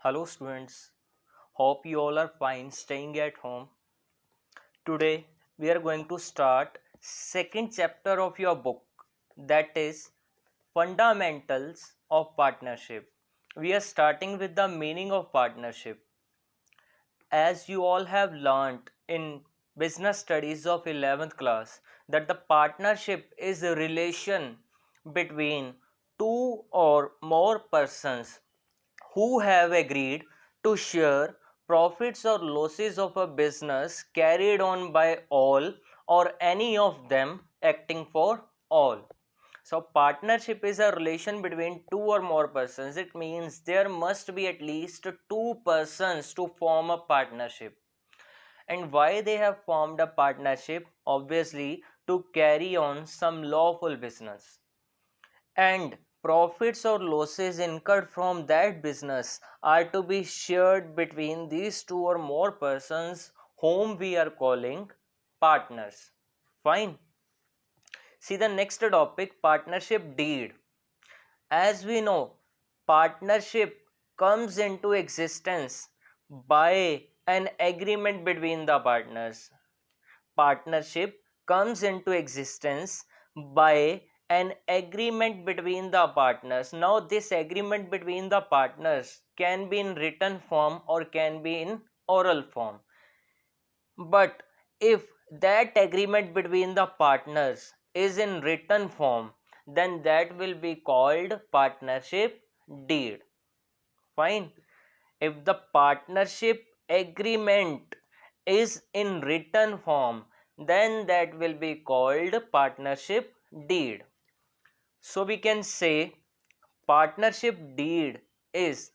Hello students, hope you all are fine staying at home. Today we are going to start second chapter of your book, that is Fundamentals of Partnership. We are starting with the meaning of partnership. As you all have learnt in business studies of 11th class that the partnership is a relation between two or more persons who have agreed to share profits or losses of a business carried on by all or any of them acting for all. So partnership is a relation between two or more persons. It means there must be at least two persons to form a partnership. And why they have formed a partnership? Obviously to carry on some lawful business, and profits or losses incurred from that business are to be shared between these two or more persons whom we are calling partners. Fine. See the next topic, partnership deed. As we know, partnership comes into existence by an agreement between the partners. Partnership comes into existence by an agreement between the partners. Now, this agreement between the partners can be in written form or can be in oral form. But if that agreement between the partners is in written form, then that will be called partnership deed. Fine. If the partnership agreement is in written form, then that will be called partnership deed. So we can say partnership deed is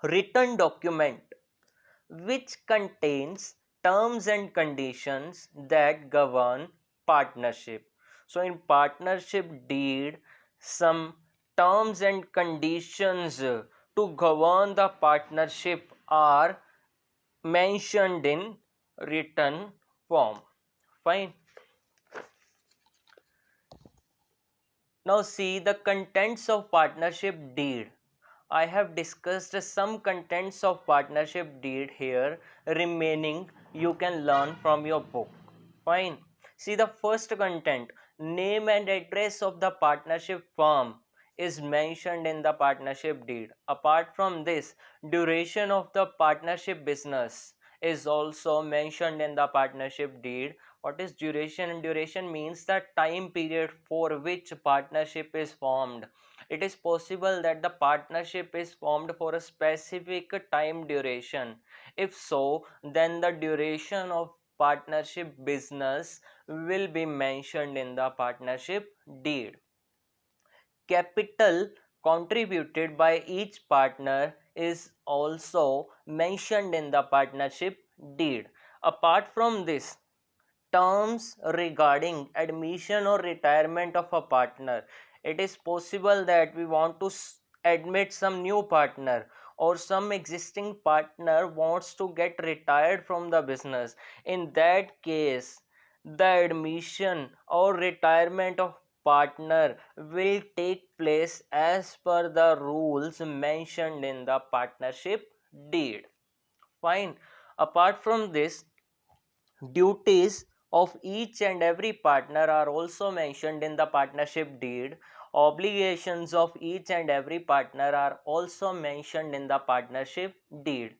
written document which contains terms and conditions that govern partnership. So in partnership deed, some terms and conditions to govern the partnership are mentioned in written form. Fine. Now see the contents of partnership deed. I have discussed some contents of partnership deed here. Remaining you can learn from your book. Fine. See the first content. Name and address of the partnership firm is mentioned in the partnership deed. Apart from this, duration of the partnership business is also mentioned in the partnership deed. What is duration? Duration means the time period for which partnership is formed. It is possible that the partnership is formed for a specific time duration. If so, then the duration of partnership business will be mentioned in the partnership deed. Capital contributed by each partner is also mentioned in the partnership deed. Apart from this, terms regarding admission or retirement of a partner. It is possible that we want to admit some new partner, or some existing partner wants to get retired from the business. In that case, the admission or retirement of partner will take place as per the rules mentioned in the partnership deed. Fine. Apart from this, duties of each and every partner are also mentioned in the partnership deed. Obligations of each and every partner are also mentioned in the partnership deed.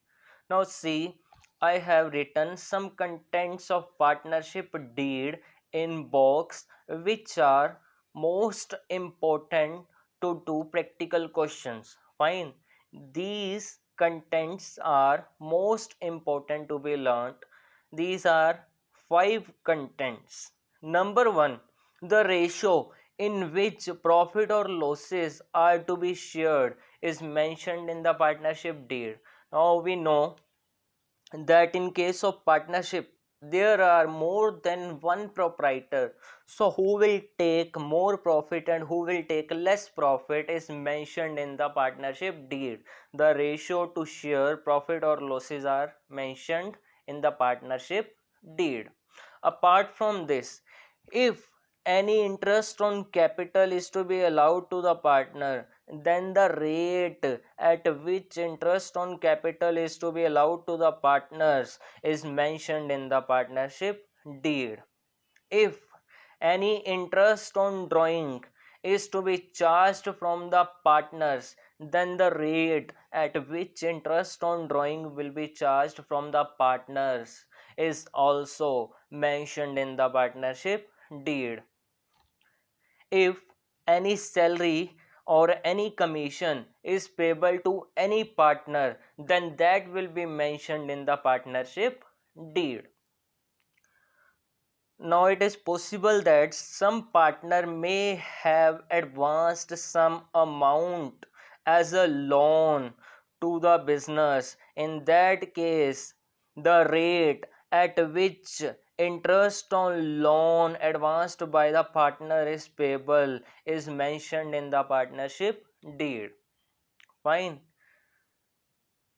Now see, I have written some contents of partnership deed in box which are most important to do practical questions. Fine. These contents are most important to be learnt. These are 5 contents. Number 1, the ratio in which profit or losses are to be shared is mentioned in the partnership deed. Now we know that in case of partnership there are more than one proprietor, so who will take more profit and who will take less profit is mentioned in the partnership deed. The ratio to share profit or losses are mentioned in the partnership deed. Apart from this, if any interest on capital is to be allowed to the partner, then the rate at which interest on capital is to be allowed to the partners is mentioned in the partnership deed. If any interest on drawing is to be charged from the partners, then the rate at which interest on drawing will be charged from the partners is also mentioned in the partnership deed. If any salary or any commission is payable to any partner, then that will be mentioned in the partnership deed. Now it is possible that some partner may have advanced some amount as a loan to the business. In that case, the rate at which interest on loan advanced by the partner is payable is mentioned in the partnership deed. Fine.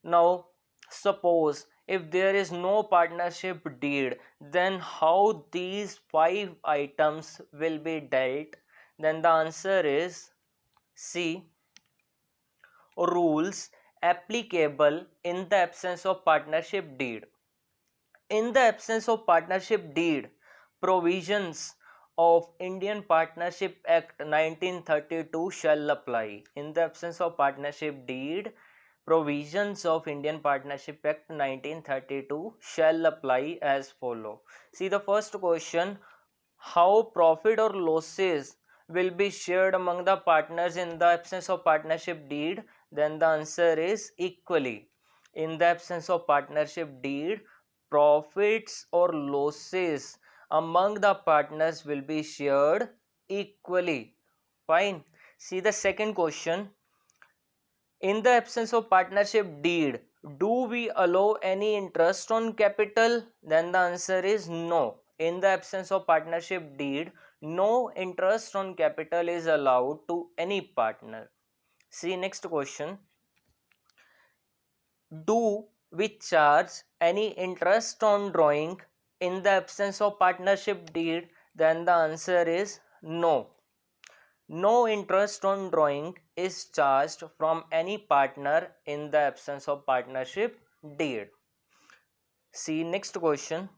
Now, suppose if there is no partnership deed, then how these 5 items will be dealt? Then the answer is C. Rules applicable in the absence of partnership deed. In the absence of partnership deed, provisions of Indian Partnership Act 1932 shall apply. In the absence of partnership deed, provisions of Indian Partnership Act 1932 shall apply as follow. See the first question, how profit or losses will be shared among the partners in the absence of partnership deed? Then the answer is equally. In the absence of partnership deed, profits or losses among the partners will be shared equally. Fine. See the second question, in the absence of partnership deed, do we allow any interest on capital? Then the answer is no. In the absence of partnership deed, no interest on capital is allowed to any partner. See next question. Do we charge any interest on drawing in the absence of partnership deed? Then the answer is no. No interest on drawing is charged from any partner in the absence of partnership deed. See next question.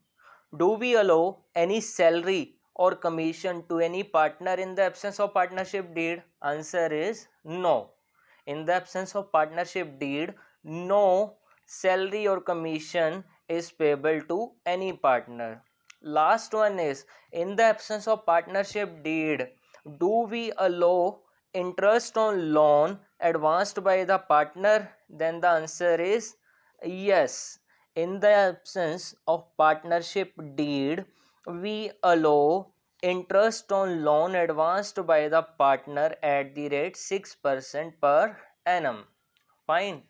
Do we allow any salary or commission to any partner in the absence of partnership deed? Answer is no. In the absence of partnership deed, no salary or commission is payable to any partner. Last one is, in the absence of partnership deed, do we allow interest on loan advanced by the partner? Then the answer is yes. In the absence of partnership deed, we allow interest on loan advanced by the partner at the rate 6% per annum. Fine.